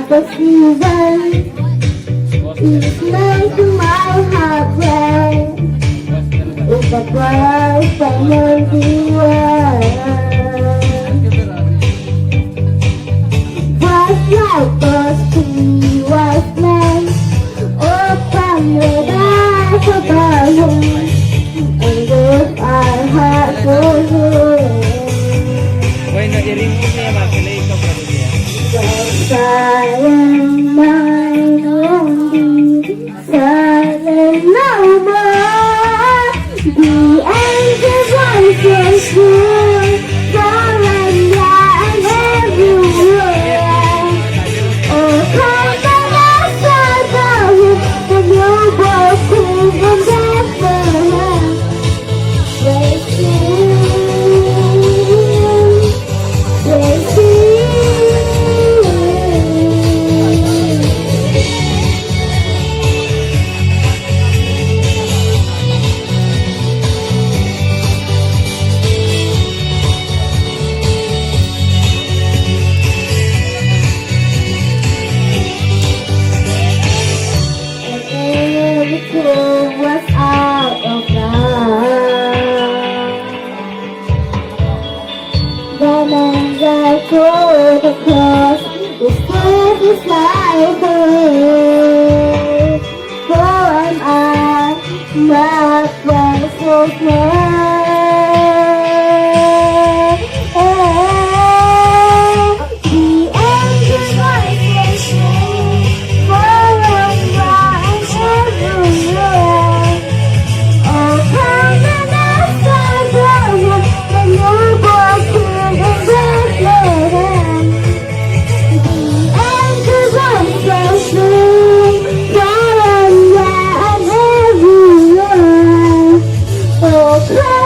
The season is making my heart break. It's a bright energy world. Just like those three wise men, open your eyes above him and give our heart to him. Bueno, i-ring mo niya makilay ito pa rin niya. Silent night only, silent no more. The angel voices hear, surrender and everywhere. Oh, come and ask about you, the newborn King in Bethlehem. Praise Him, praise Him. Everything was out of line. The man that tore the cross is still his life away. For am I not rightful man? The angel voices sing, forever and everywhere. Oh, come and ask about him, the newborn King in Bethlehem. The angel voices sing, forever and everywhere. Oh, come